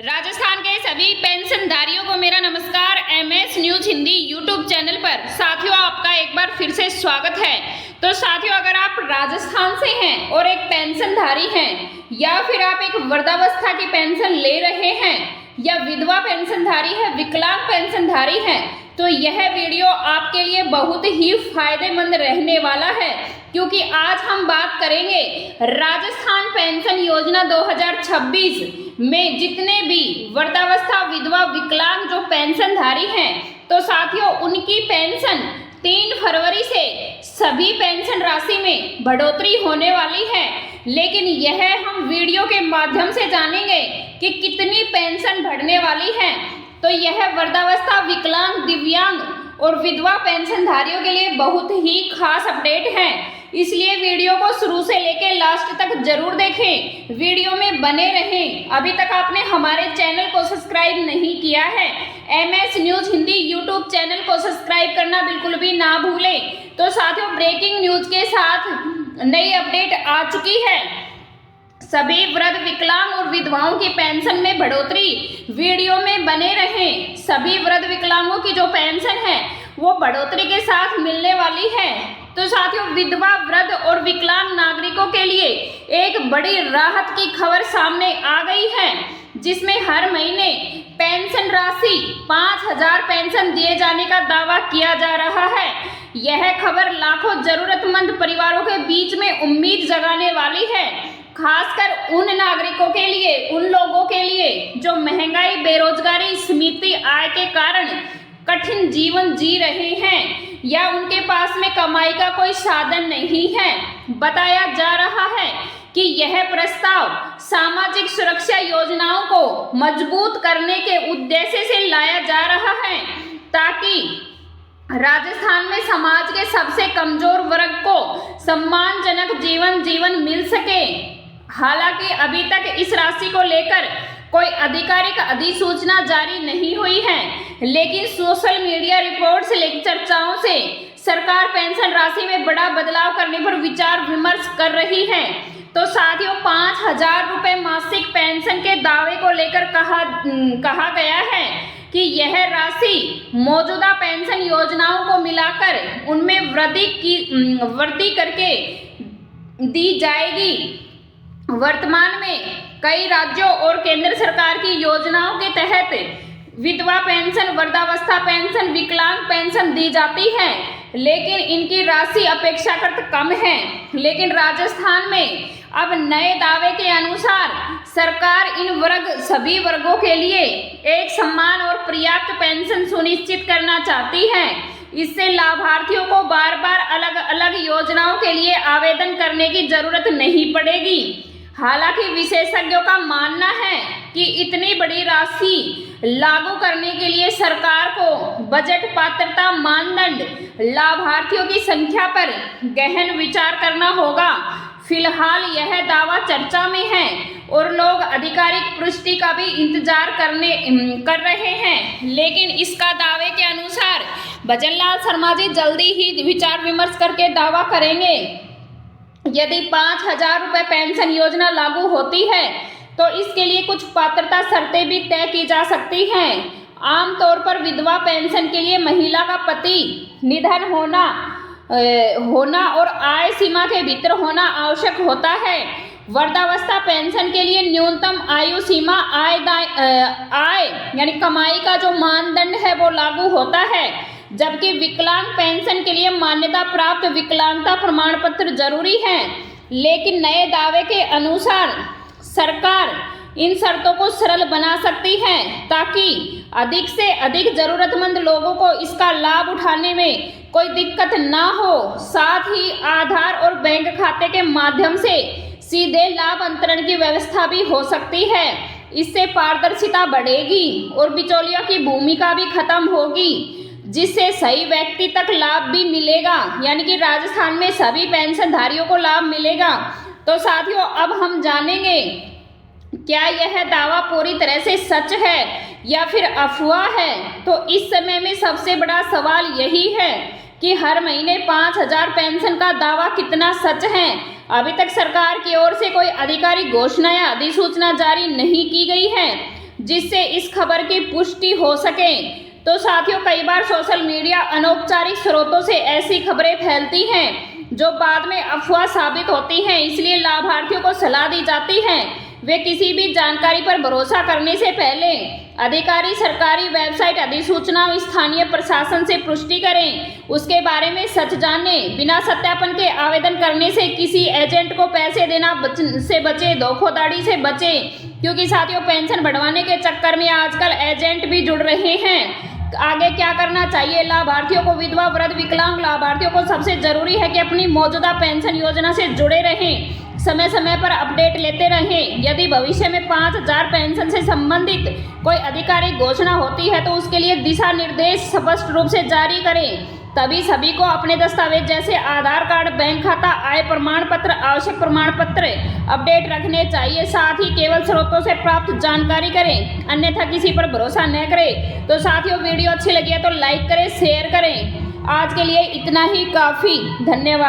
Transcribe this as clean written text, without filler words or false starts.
राजस्थान के सभी पेंशनधारियों को मेरा नमस्कार। MS news Hindi YouTube channel पर साथियों आपका एक बार फिर से स्वागत है। तो साथियों, अगर आप राजस्थान से हैं और एक पेंशनधारी हैं या फिर आप एक वृद्धावस्था की पेंशन ले रहे हैं या विधवा पेंशनधारी है, विकलांग पेंशनधारी हैं, तो यह वीडियो आपके लिए बहुत ही फायदेमंद रहने वाला है, क्योंकि आज हम बात करेंगे राजस्थान पेंशन योजना 2026 में जितने भी वृद्धावस्था, विधवा, विकलांग जो पेंशनधारी हैं, तो साथियों उनकी पेंशन 3 फरवरी से सभी पेंशन राशि में बढ़ोतरी होने वाली है। लेकिन यह हम वीडियो के माध्यम से जानेंगे कि कितनी पेंशन बढ़ने वाली है। तो यह वृद्धावस्था, विकलांग, दिव्यांग और विधवा पेंशनधारियों के लिए बहुत ही खास अपडेट है, इसलिए वीडियो को शुरू से लेकर लास्ट तक जरूर देखें, वीडियो में बने रहें। अभी तक आपने हमारे चैनल को सब्सक्राइब नहीं किया है, MS news Hindi YouTube channel को सब्सक्राइब करना बिल्कुल भी ना भूलें। तो साथियों, ब्रेकिंग न्यूज के साथ नई अपडेट आ चुकी है। सभी वृद्ध, विकलांग और विधवाओं की पेंशन में बढ़ोतरी, वीडियो में बने रहें। सभी वृद्ध विकलांगों की जो पेंशन है वो बढ़ोतरी के साथ मिलने वाली है। तो साथियों, विधवा, वृद्ध और विकलांग नागरिकों के लिए एक बड़ी राहत की खबर सामने आ गई है, जिसमें हर महीने पेंशन राशि 5000 पेंशन दिए जाने का दावा किया जा रहा है। यह खबर लाखों जरूरतमंद परिवारों के बीच में उम्मीद जगाने वाली है, खासकर उन नागरिकों के लिए, उन लोगों के लिए जो महंगाई, बेरोजगारी, सीमित आय के कारण कठिन जीवन जी रहे हैं या उनके पास में कमाई का कोई साधन नहीं है। बताया जा रहा है कि यह प्रस्ताव सामाजिक सुरक्षा योजनाओं को मजबूत करने के उद्देश्य से लाया जा रहा है, ताकि राजस्थान में समाज के सबसे कमजोर वर्ग को सम्मानजनक जीवन मिल सके। हालांकि अभी तक इस राशि को लेकर कोई आधिकारिक अधिसूचना जारी नहीं हुई है, लेकिन सोशल मीडिया रिपोर्ट्स, चर्चाओं से सरकार पेंशन राशि में बड़ा बदलाव करने पर विचार विमर्श कर रही है। तो साथियों, 5000 रुपये मासिक पेंशन के दावे को लेकर कहा गया है कि यह राशि मौजूदा पेंशन योजनाओं को मिलाकर उनमें वृद्धि करके दी जाएगी। वर्तमान में कई राज्यों और केंद्र सरकार की योजनाओं के तहत विधवा पेंशन, वृद्धावस्था पेंशन, विकलांग पेंशन दी जाती है, लेकिन इनकी राशि अपेक्षाकृत कम है। लेकिन राजस्थान में अब नए दावे के अनुसार सरकार इन सभी वर्गों के लिए एक समान और पर्याप्त पेंशन सुनिश्चित करना चाहती है। इससे लाभार्थियों को बार बार अलग अलग योजनाओं के लिए आवेदन करने की जरूरत नहीं पड़ेगी। हालांकि विशेषज्ञों का मानना है कि इतनी बड़ी राशि लागू करने के लिए सरकार को बजट पात्रता मानदंड, लाभार्थियों की संख्या पर गहन विचार करना होगा। फिलहाल यह दावा चर्चा में है और लोग आधिकारिक पुष्टि का भी इंतजार कर रहे हैं, लेकिन इसका दावे के अनुसार भजनलाल शर्मा जी जल्दी ही विचार विमर्श करके दावा करेंगे। यदि 5000 रुपये पेंशन योजना लागू होती है तो इसके लिए कुछ पात्रता शर्तें भी तय की जा सकती हैं। आमतौर पर विधवा पेंशन के लिए महिला का पति निधन होना और आय सीमा के भीतर होना आवश्यक होता है। वृद्धावस्था पेंशन के लिए न्यूनतम आयु सीमा, आय यानी कमाई का जो मानदंड है वो लागू होता है, जबकि विकलांग पेंशन के लिए मान्यता प्राप्त विकलांगता प्रमाण पत्र जरूरी है। लेकिन नए दावे के अनुसार सरकार इन शर्तों को सरल बना सकती है, ताकि अधिक से अधिक जरूरतमंद लोगों को इसका लाभ उठाने में कोई दिक्कत ना हो। साथ ही आधार और बैंक खाते के माध्यम से सीधे लाभ अंतरण की व्यवस्था भी हो सकती है। इससे पारदर्शिता बढ़ेगी और बिचौलियों की भूमिका भी खत्म होगी, जिससे सही व्यक्ति तक लाभ भी मिलेगा, यानी कि राजस्थान में सभी पेंशनधारियों को लाभ मिलेगा। तो साथियों, अब हम जानेंगे क्या यह दावा पूरी तरह से सच है या फिर अफवाह है। तो इस समय में सबसे बड़ा सवाल यही है कि हर महीने 5000 पेंशन का दावा कितना सच है। अभी तक सरकार की ओर से कोई आधिकारिक घोषणा या अधिसूचना जारी नहीं की गई है। जिससे इस खबर की पुष्टि हो सके। तो साथियों, कई बार सोशल मीडिया अनौपचारिक स्रोतों से ऐसी खबरें फैलती हैं जो बाद में अफवाह साबित होती हैं, इसलिए लाभार्थियों को सलाह दी जाती है वे किसी भी जानकारी पर भरोसा करने से पहले अधिकारी, सरकारी वेबसाइट, अधिसूचना, स्थानीय प्रशासन से पुष्टि करें, उसके बारे में सच जाने। बिना सत्यापन के आवेदन करने से किसी एजेंट को पैसे देना से बचे, धोखाधड़ी से बचे, क्योंकि साथियों पेंशन बढ़वाने के चक्कर में आजकल एजेंट भी जुड़ रहे हैं। आगे क्या करना चाहिए लाभार्थियों को? विधवा, वृद्ध, विकलांग लाभार्थियों को सबसे जरूरी है कि अपनी मौजूदा पेंशन योजना से जुड़े रहें, समय समय पर अपडेट लेते रहें। यदि भविष्य में 5000 पेंशन से संबंधित कोई आधिकारिक घोषणा होती है तो उसके लिए दिशा निर्देश स्पष्ट रूप से जारी करें। तभी सभी को अपने दस्तावेज जैसे आधार कार्ड, बैंक खाता, आय प्रमाण पत्र, आवश्यक प्रमाण पत्र अपडेट रखने चाहिए। साथ ही केवल स्रोतों से प्राप्त जानकारी करें, अन्यथा किसी पर भरोसा न करें। तो साथियों, वीडियो अच्छी लगी है तो लाइक करें, शेयर करें। आज के लिए इतना ही काफ़ी। धन्यवाद।